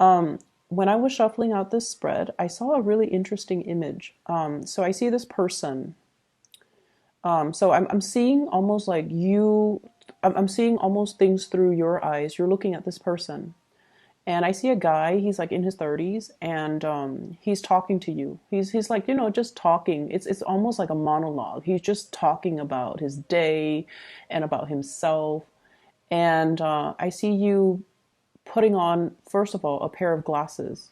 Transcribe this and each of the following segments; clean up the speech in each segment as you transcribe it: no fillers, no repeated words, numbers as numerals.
When I was shuffling out this spread, I saw a really interesting image. So I see this person. So I'm seeing almost like you, I'm seeing almost things through your eyes. You're looking at this person. And I see a guy, he's like in his 30s, and he's talking to you. He's like, just talking. It's almost like a monologue. He's just talking about his day and about himself. And I see you putting on, first of all, a pair of glasses.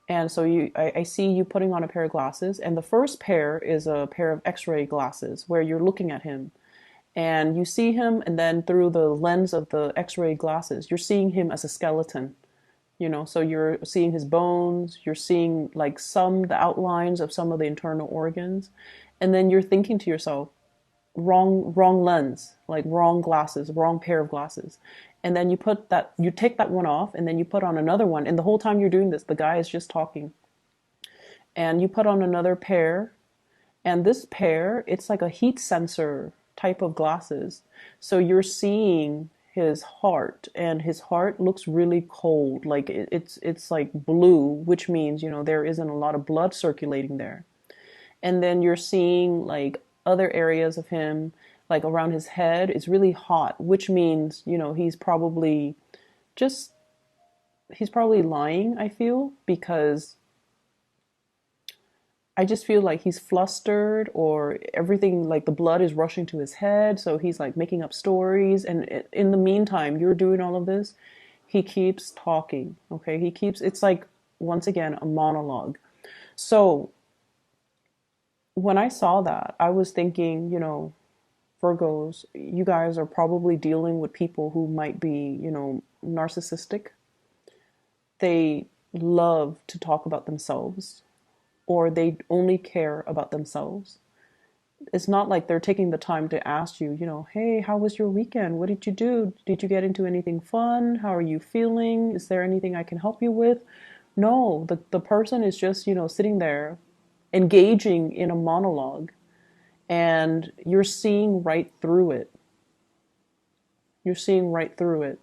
And so I see you putting on a pair of glasses, and the first pair is a pair of X-ray glasses where you're looking at him, and you see him, and then through the lens of the X-ray glasses, you're seeing him as a skeleton. So you're seeing his bones, you're seeing like the outlines of some of the internal organs, and then you're thinking to yourself, wrong lens, like wrong glasses, wrong pair of glasses. And then you take that one off, and then you put on another one, and the whole time you're doing this, the guy is just talking. And you put on another pair, and this pair, it's like a heat sensor type of glasses. So you're seeing his heart, and his heart looks really cold, like it's like blue, which means there isn't a lot of blood circulating there. And then you're seeing like other areas of him, like around his head is really hot, which means just he's probably lying, I feel, because I just feel like he's flustered, or everything, like the blood is rushing to his head, so he's like making up stories. And in the meantime, you're doing all of this, he keeps talking. Okay, it's like, once again, a monologue. So when I saw that, I was thinking, Virgos, you guys are probably dealing with people who might be, narcissistic. They love to talk about themselves, or they only care about themselves. It's not like they're taking the time to ask you, hey, how was your weekend? What did you do? Did you get into anything fun? How are you feeling? Is there anything I can help you with? No, the person is just, sitting there engaging in a monologue, and you're seeing right through it. You're seeing right through it.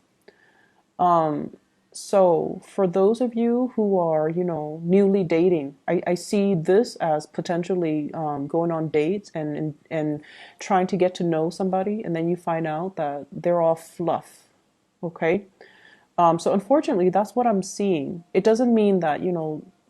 So for those of you who are, newly dating, I see this as potentially going on dates and trying to get to know somebody, and then you find out that they're all fluff. Okay. So unfortunately, that's what I'm seeing. It doesn't mean that,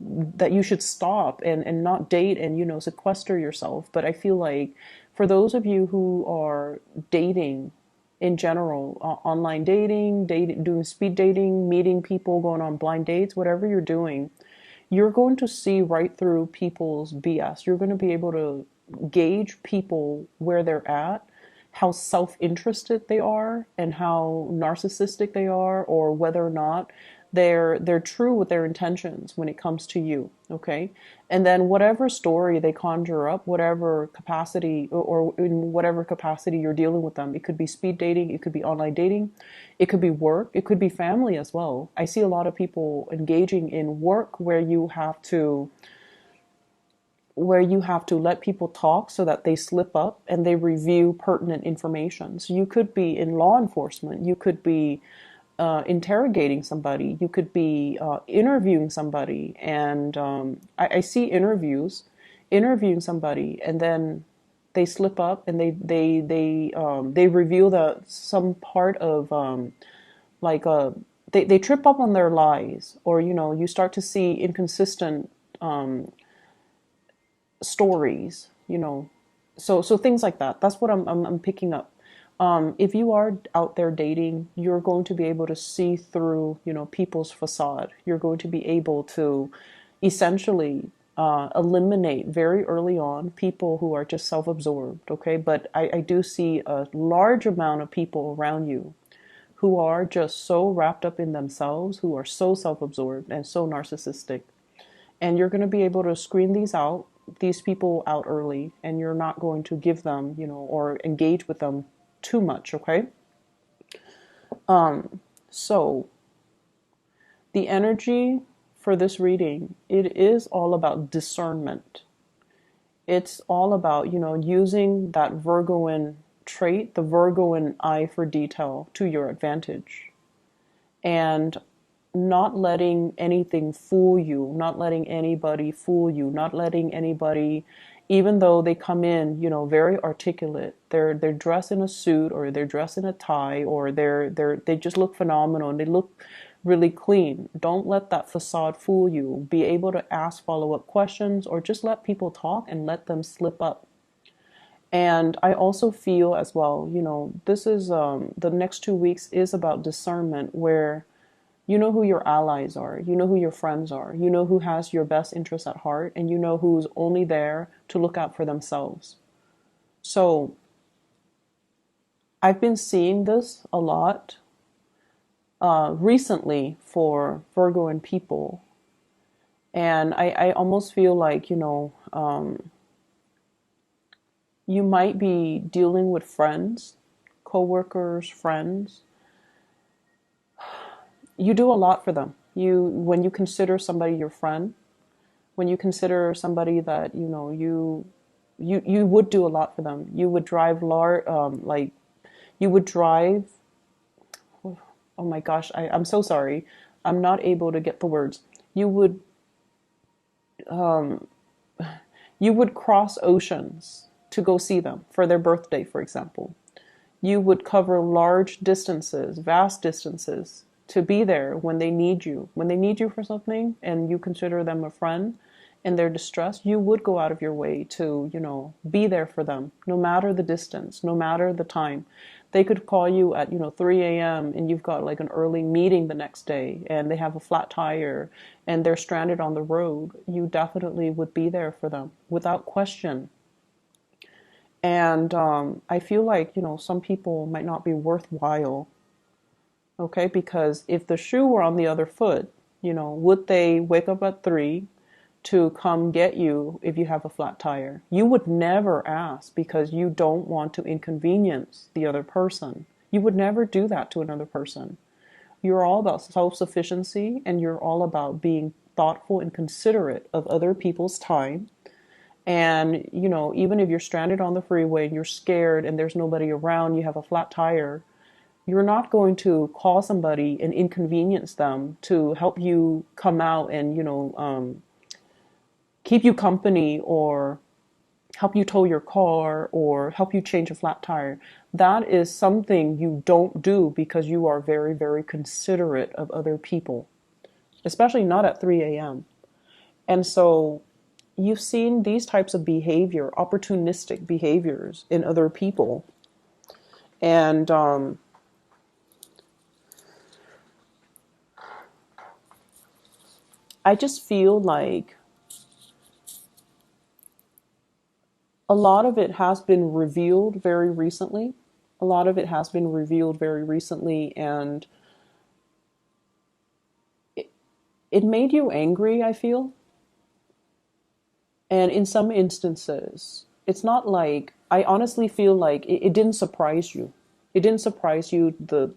that you should stop and not date and, sequester yourself. But I feel like for those of you who are dating in general, online dating, doing speed dating, meeting people, going on blind dates, whatever you're doing, you're going to see right through people's BS. You're going to be able to gauge people where they're at, how self-interested they are, and how narcissistic they are, or whether or not they're true with their intentions when it comes to you. Okay. And then whatever story they conjure up, whatever capacity, or in whatever capacity you're dealing with them, it could be speed dating, it could be online dating, it could be work, it could be family as well. I see a lot of people engaging in work where you have to let people talk so that they slip up and they review pertinent information. So you could be in law enforcement, you could be interrogating somebody, you could be interviewing somebody, and I see interviewing somebody, and then they slip up and they reveal some part of like they trip up on their lies, or you start to see inconsistent stories, so things like that. That's what I'm picking up. If you are out there dating, you're going to be able to see through, people's facade. You're going to be able to essentially eliminate very early on people who are just self-absorbed. Okay, but I do see a large amount of people around you who are just so wrapped up in themselves, who are so self-absorbed and so narcissistic. And you're going to be able to screen these people out early, and you're not going to give them, or engage with them too much. Okay. So the energy for this reading, it is all about discernment. It's all about, using that Virgoan the Virgoan eye for detail to your advantage. And not letting anything fool you, not letting anybody fool you, not letting anybody, even though they come in, very articulate, they're dressed in a suit or they're dressed in a tie or they just look phenomenal and they look really clean. Don't let that facade fool you. Be able to ask follow-up questions or just let people talk and let them slip up. And I also feel as well, this is the next 2 weeks is about discernment where you know who your allies are, you know who your friends are, you know who has your best interests at heart, and you know who's only there to look out for themselves. So I've been seeing this a lot recently for Virgo and people. And I almost feel like, you might be dealing with friends, coworkers, friends. You do a lot for them. When you consider somebody your friend, when you consider somebody that you would do a lot for them. You would drive like you would drive. Oh my gosh, I'm so sorry. I'm not able to get the words. You would um, you would cross oceans to go see them for their birthday, for example. You would cover large distances, vast distances, to be there when they need you. When they need you for something and you consider them a friend in their distress, you would go out of your way to, be there for them, no matter the distance, no matter the time. They could call you at, 3 a.m. and you've got like an early meeting the next day and they have a flat tire and they're stranded on the road. You definitely would be there for them without question. And I feel like, some people might not be worthwhile, okay? Because if the shoe were on the other foot, would they wake up at 3 to come get you if you have a flat tire? You would never ask because you don't want to inconvenience the other person. You would never do that to another person. You're all about self-sufficiency and you're all about being thoughtful and considerate of other people's time. And, even if you're stranded on the freeway and you're scared and there's nobody around, you have a flat tire, you're not going to call somebody and inconvenience them to help you come out and, keep you company or help you tow your car or help you change a flat tire. That is something you don't do because you are very, very considerate of other people, especially not at 3 a.m. And so you've seen these types of behavior, opportunistic behaviors in other people. And I just feel like a lot of it has been revealed very recently. A lot of it has been revealed very recently, and it, it made you angry, I feel. And in some instances, it's not like, I honestly feel like it didn't surprise you. It didn't surprise you the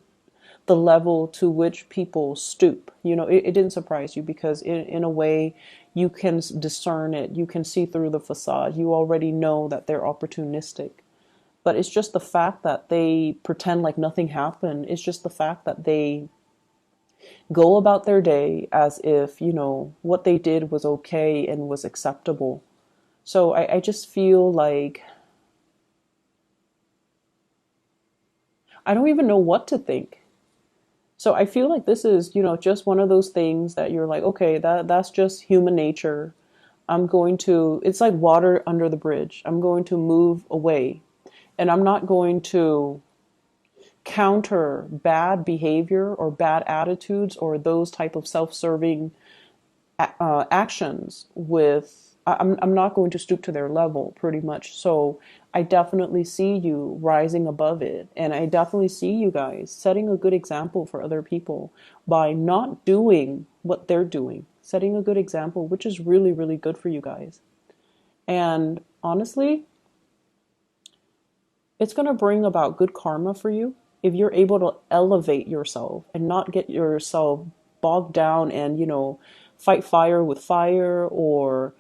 level to which people stoop. It didn't surprise you because in a way you can discern it. You can see through the facade. You already know that they're opportunistic. But it's just the fact that they pretend like nothing happened. It's just the fact that they go about their day as if, what they did was okay and was acceptable. So I just feel like I don't even know what to think. So I feel like this is, just one of those things that you're like, okay, that's just human nature. It's like water under the bridge. I'm going to move away. And I'm not going to counter bad behavior or bad attitudes or those type of self-serving actions with, I'm not going to stoop to their level pretty much. So I definitely see you rising above it. And I definitely see you guys setting a good example for other people by not doing what they're doing, setting a good example, which is really, really good for you guys. And honestly, it's going to bring about good karma for you if you're able to elevate yourself and not get yourself bogged down and, fight fire with fire or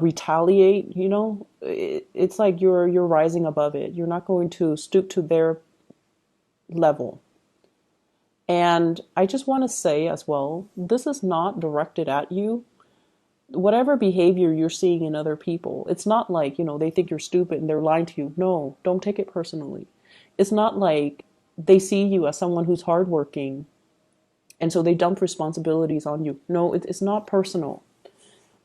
retaliate. It's like you're rising above it. You're not going to stoop to their level. And I just want to say as well, this is not directed at you. Whatever behavior you're seeing in other people, it's not like, they think you're stupid and they're lying to you. No, don't take it personally. It's not like they see you as someone who's hardworking and so they dump responsibilities on you. No, it's not personal.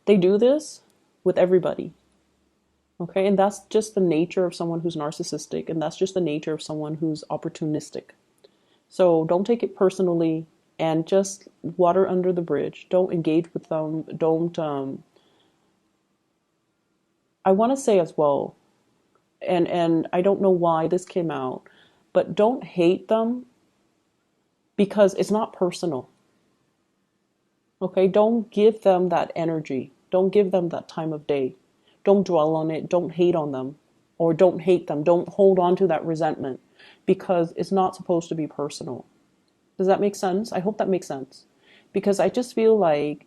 They do this with everybody. Okay, and that's just the nature of someone who's narcissistic, and that's just the nature of someone who's opportunistic. So don't take it personally and just water under the bridge. Don't engage with them. Don't, I want to say as well, and I don't know why this came out, but don't hate them because it's not personal. Okay, don't give them that energy. Don't give them that time of day. Don't dwell on it. Don't hate on them or don't hate them. Don't hold on to that resentment because it's not supposed to be personal. Does that make sense? I hope that makes sense because I just feel like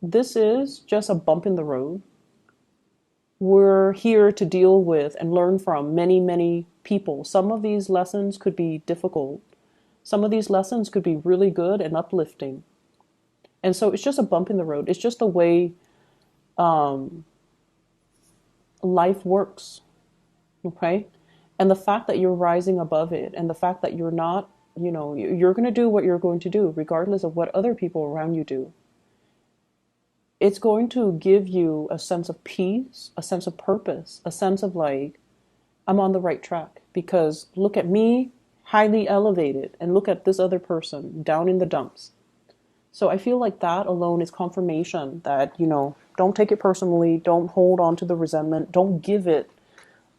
this is just a bump in the road. We're here to deal with and learn from many, many people. Some of these lessons could be difficult. Some of these lessons could be really good and uplifting. And so it's just a bump in the road. It's just the way life works. Okay? And the fact that you're rising above it and the fact that you're not, you're going to do what you're going to do, regardless of what other people around you do. It's going to give you a sense of peace, a sense of purpose, a sense of like, I'm on the right track because look at me, highly elevated, and look at this other person down in the dumps. So I feel like that alone is confirmation that, don't take it personally. Don't hold on to the resentment. Don't give it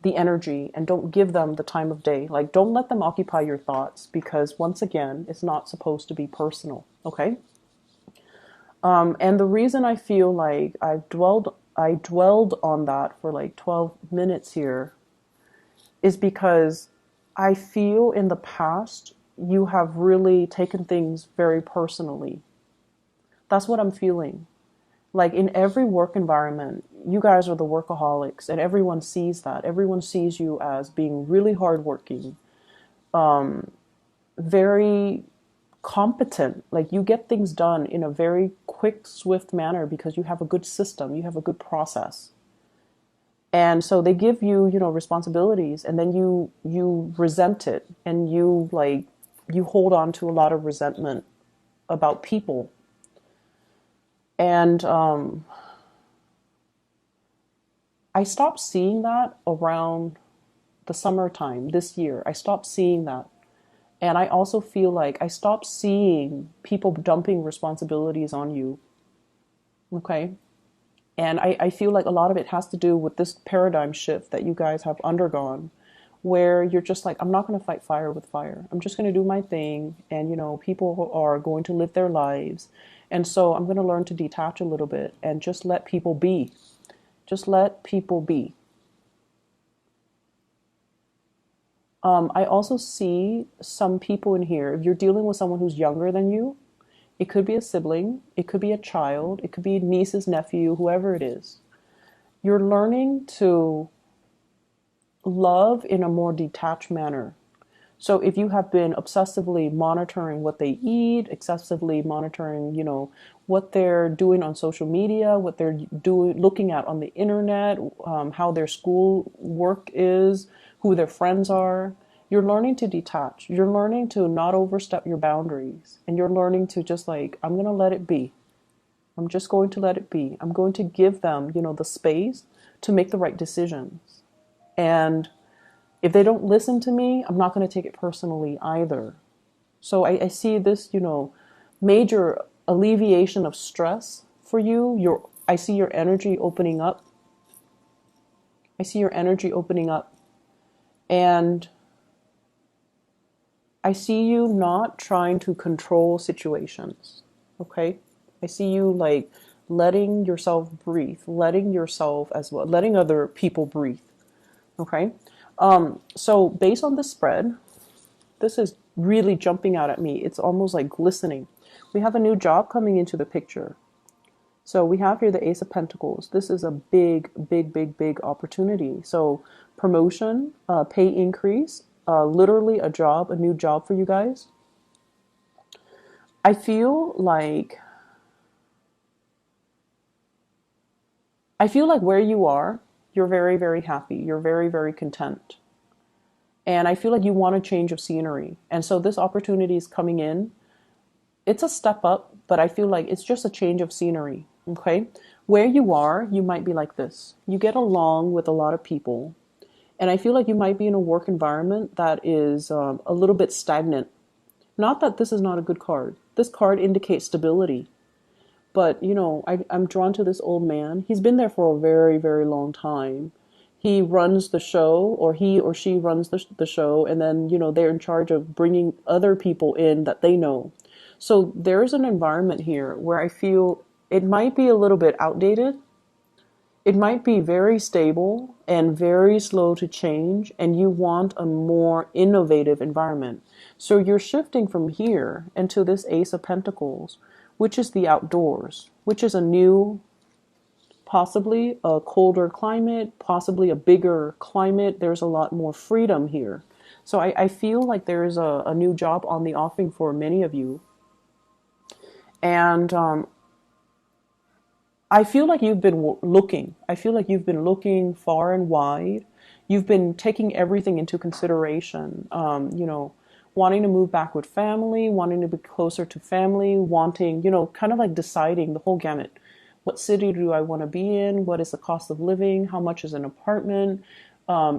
the energy and don't give them the time of day. Like, don't let them occupy your thoughts because once again, it's not supposed to be personal. Okay. And the reason I feel like I dwelled on that for like 12 minutes here is because I feel in the past you have really taken things very personally. That's what I'm feeling. Like in every work environment, you guys are the workaholics and everyone sees that. Everyone sees you as being really hardworking, very competent. Like you get things done in a very quick, swift manner because you have a good system, you have a good process. And so they give you, responsibilities and then you resent it and you hold on to a lot of resentment about people. And I stopped seeing that around the summertime this year. I stopped seeing that. And I also feel like I stopped seeing people dumping responsibilities on you. Okay? And I feel like a lot of it has to do with this paradigm shift that you guys have undergone, where you're just like, I'm not going to fight fire with fire. I'm just going to do my thing. And, people are going to live their lives. And so I'm going to learn to detach a little bit and just let people be. Just let people be. I also see some people in here, if you're dealing with someone who's younger than you, it could be a sibling, it could be a child, it could be nieces, nephew, whoever it is. You're learning to love in a more detached manner. So if you have been obsessively monitoring what they eat, excessively monitoring, what they're doing on social media, what they're doing, looking at on the internet, how their school work is, who their friends are, you're learning to detach. You're learning to not overstep your boundaries. And you're learning to just like, I'm going to let it be. I'm just going to let it be. I'm going to give them, the space to make the right decisions. And if they don't listen to me, I'm not going to take it personally either. So I see this, major alleviation of stress for you. I see your energy opening up. I see your energy opening up. And I see you not trying to control situations. Okay? I see you like letting yourself breathe, letting yourself as well, letting other people breathe. Okay? So based on this spread, this is really jumping out at me. It's almost like glistening. We have a new job coming into the picture. So we have here the Ace of Pentacles. This is a big, big, big, big opportunity. So promotion, pay increase, literally a job, a new job for you guys. I feel like where you are, you're very, very happy. You're very, very content. And I feel like you want a change of scenery. And so this opportunity is coming in. It's a step up, but I feel like it's just a change of scenery. Okay. Where you are, you might be like this. You get along with a lot of people. And I feel like you might be in a work environment that is a little bit stagnant. Not that this is not a good card. This card indicates stability. But, I'm drawn to this old man. He's been there for a very, very long time. He runs the show, or he or she runs the show, and then, they're in charge of bringing other people in that they know. So there's an environment here where I feel it might be a little bit outdated. It might be very stable and very slow to change, and you want a more innovative environment. So you're shifting from here into this Ace of Pentacles, which is the outdoors, which is a new, possibly a colder climate, possibly a bigger climate. There's a lot more freedom here. So I feel like there is a new job on the offing for many of you. And I feel like you've been looking. I feel like you've been looking far and wide. You've been taking everything into consideration. Wanting to move back with family, wanting to be closer to family, wanting, kind of like deciding the whole gamut. What city do I want to be in? What is the cost of living? How much is an apartment?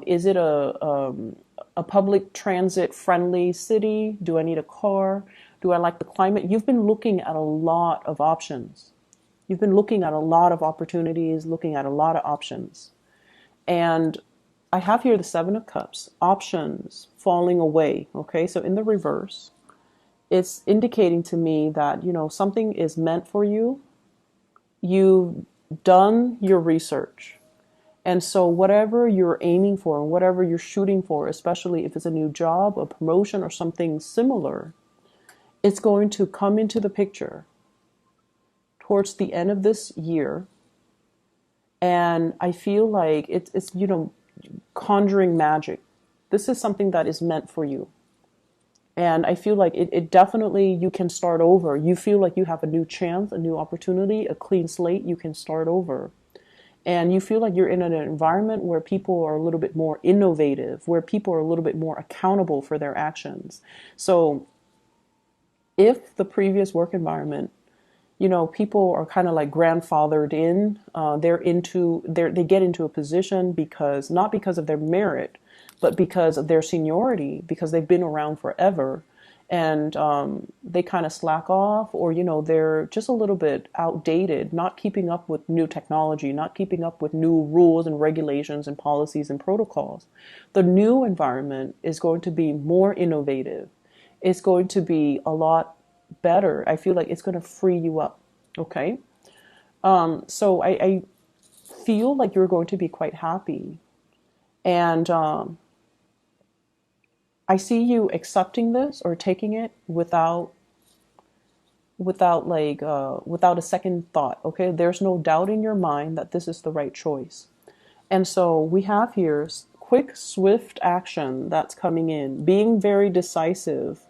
Is it a public transit friendly city? Do I need a car? Do I like the climate? You've been looking at a lot of options. You've been looking at a lot of opportunities, looking at a lot of options. And I have here the Seven of Cups, options falling away. Okay, so in the reverse, it's indicating to me that, something is meant for you. You've done your research. And so whatever you're aiming for and whatever you're shooting for, especially if it's a new job, a promotion, or something similar, it's going to come into the picture towards the end of this year. And I feel like it's conjuring magic. This is something that is meant for you. And I feel like it definitely, you can start over. You feel like you have a new chance, a new opportunity, a clean slate. You can start over. And you feel like you're in an environment where people are a little bit more innovative, where people are a little bit more accountable for their actions. So if the previous work environment, people are kind of like grandfathered in. They get into a position because, not because of their merit, but because of their seniority, because they've been around forever, and they kind of slack off, or they're just a little bit outdated, not keeping up with new technology, not keeping up with new rules and regulations and policies and protocols. The new environment is going to be more innovative. It's going to be a lot better. I feel like it's going to free you up. Okay. So I feel like you're going to be quite happy. And I see you accepting this or taking it without a second thought. Okay. There's no doubt in your mind that this is the right choice. And so we have here quick, swift action that's coming in, being very decisive,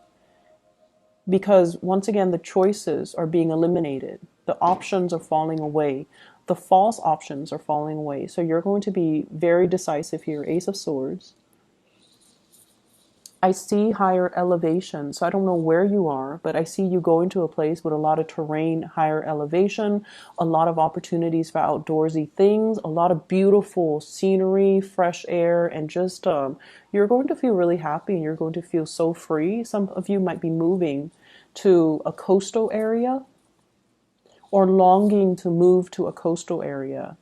because once again, the choices are being eliminated. The options are falling away. The false options are falling away. So you're going to be very decisive here. Ace of Swords. I see higher elevation. So I don't know where you are, but I see you going to a place with a lot of terrain, higher elevation, a lot of opportunities for outdoorsy things, a lot of beautiful scenery, fresh air, and just you're going to feel really happy, and you're going to feel so free. Some of you might be moving to a coastal area, or longing to move to a coastal area,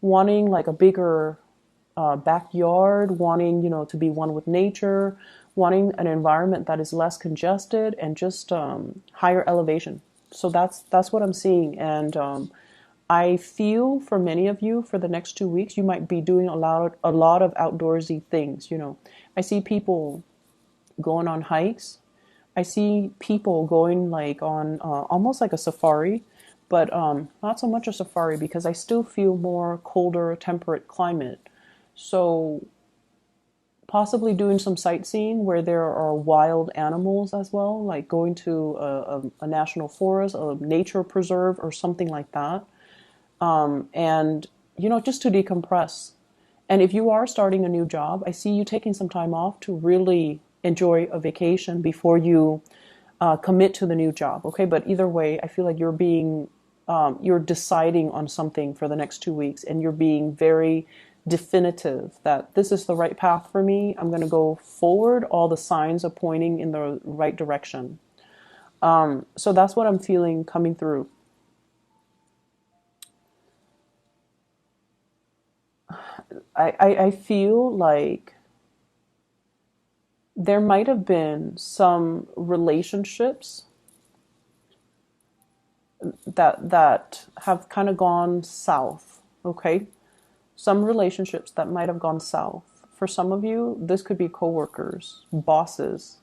wanting like a bigger backyard, wanting, to be one with nature, wanting an environment that is less congested, and just higher elevation. So that's what I'm seeing. And I feel for many of you, for the next 2 weeks, you might be doing a lot of outdoorsy things. I see people going on hikes. I see people going like on almost like a safari, but not so much a safari, because I still feel more colder, temperate climate. So possibly doing some sightseeing where there are wild animals as well, like going to a national forest, a nature preserve, or something like that. And, just to decompress. And if you are starting a new job, I see you taking some time off to really enjoy a vacation before you commit to the new job. Okay. But either way, I feel like you're deciding on something for the next 2 weeks, and you're being very definitive that this is the right path for me. I'm going to go forward. All the signs are pointing in the right direction. So that's what I'm feeling coming through. I feel like there might have been some relationships that have kind of gone south. Okay, some relationships that might have gone south. For some of you, this could be coworkers, bosses,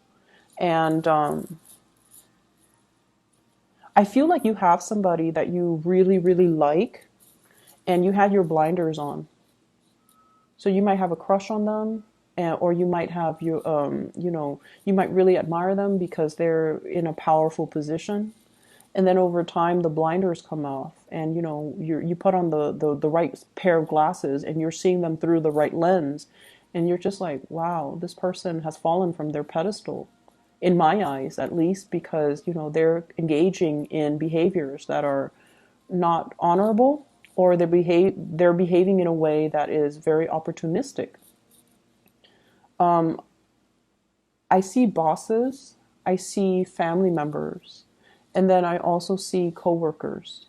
and I feel like you have somebody that you really, really like, and you had your blinders on. So you might have a crush on them, or you might have you might really admire them because they're in a powerful position. And then over time, the blinders come off, and you put on the right pair of glasses, and you're seeing them through the right lens, and you're just like, wow, this person has fallen from their pedestal, in my eyes, at least, because they're engaging in behaviors that are not honorable, or they're behaving in a way that is very opportunistic. I see bosses, I see family members, and then I also see coworkers.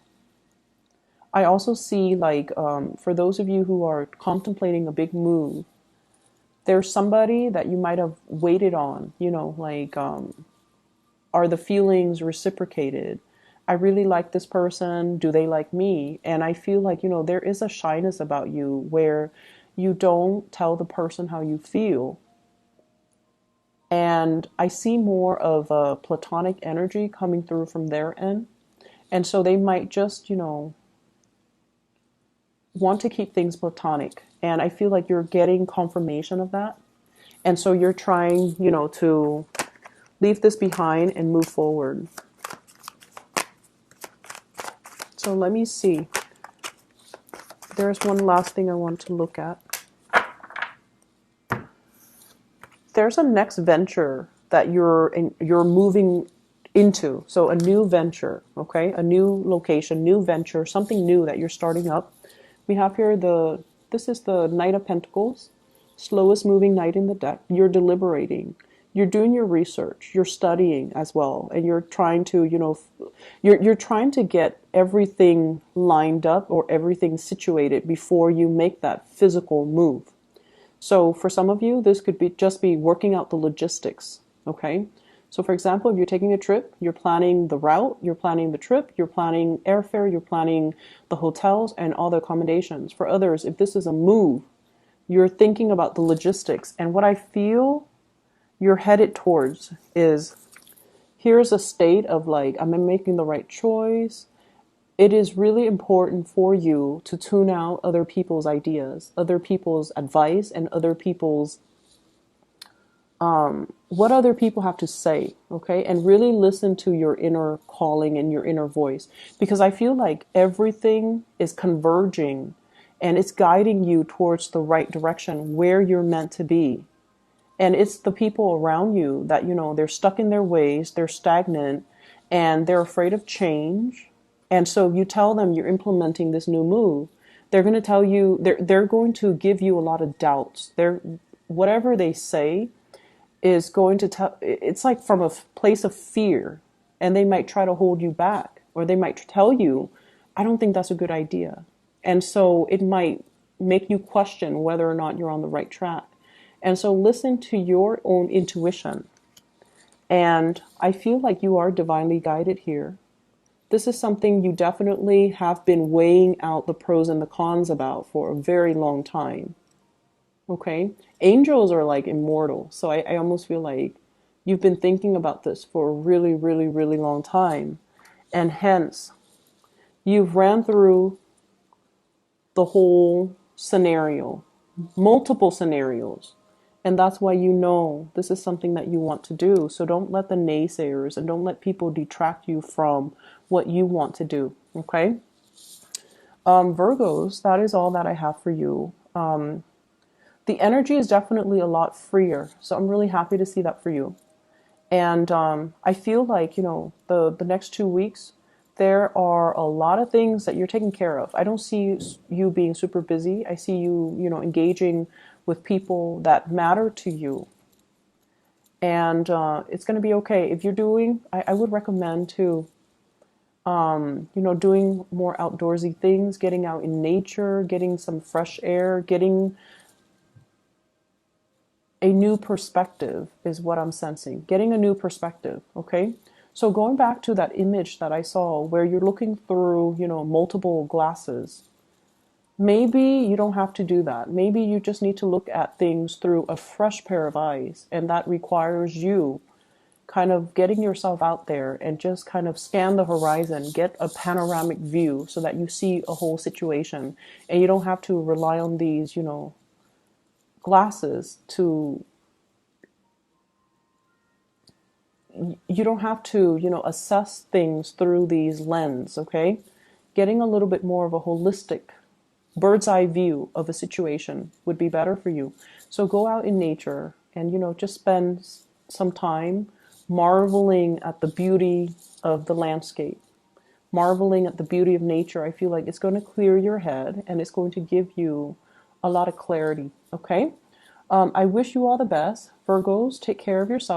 I also see, like, for those of you who are contemplating a big move, there's somebody that you might have waited on, like, are the feelings reciprocated? I really like this person. Do they like me? And I feel like, there is a shyness about you where you don't tell the person how you feel. And I see more of a platonic energy coming through from their end. And so they might just, want to keep things platonic. And I feel like you're getting confirmation of that. And so you're trying, to leave this behind and move forward. So let me see. There's one last thing I want to look at. There's a next venture that you're moving into. So a new venture, okay? A new location, new venture, something new that you're starting up. We have here this is the Knight of Pentacles, slowest moving knight in the deck. You're deliberating. You're doing your research. You're studying as well, and you're trying to, you're trying to get everything lined up or everything situated before you make that physical move. So for some of you, this could be just be working out the logistics, okay? So for example, if you're taking a trip, you're planning the route, you're planning the trip, you're planning airfare, you're planning the hotels and all the accommodations. For others, if this is a move, you're thinking about the logistics. And what I feel you're headed towards is, here's a state of like, am I making the right choice? It is really important for you to tune out other people's ideas, other people's advice, and other people's what other people have to say, okay? And really listen to your inner calling and your inner voice, because I feel like everything is converging and it's guiding you towards the right direction where you're meant to be. And it's the people around you that, they're stuck in their ways, they're stagnant, and they're afraid of change. And so you tell them you're implementing this new move. They're going to tell you, they're going to give you a lot of doubts. Whatever they say is going to tell, it's like from a place of fear, and they might try to hold you back, or they might tell you, I don't think that's a good idea. And so it might make you question whether or not you're on the right track. And so listen to your own intuition. And I feel like you are divinely guided here. This is something you definitely have been weighing out the pros and the cons about for a very long time. Okay? Angels are like immortal. So I almost feel like you've been thinking about this for a really, really, really long time. And hence, you've ran through the whole scenario, multiple scenarios. And that's why you know this is something that you want to do. So don't let the naysayers and don't let people detract you from what you want to do. Okay? Virgos, that is all that I have for you. The energy is definitely a lot freer. So I'm really happy to see that for you. And I feel like, the next 2 weeks, there are a lot of things that you're taking care of. I don't see you being super busy. I see you, engaging with people that matter to you. And it's going to be okay. If you're doing, I would recommend to, doing more outdoorsy things, getting out in nature, getting some fresh air, getting a new perspective is what I'm sensing. Getting a new perspective, okay? So going back to that image that I saw where you're looking through, multiple glasses, maybe you don't have to do that. Maybe you just need to look at things through a fresh pair of eyes, and that requires you kind of getting yourself out there and just kind of scan the horizon, get a panoramic view so that you see a whole situation, and you don't have to rely on these, glasses to you don't have to, assess things through these lens, okay? Getting a little bit more of a holistic bird's eye view of a situation would be better for you. So go out in nature and, just spend some time marveling at the beauty of the landscape, marveling at the beauty of nature. I feel like it's going to clear your head and it's going to give you a lot of clarity, okay? I wish you all the best. Virgos, take care of yourself.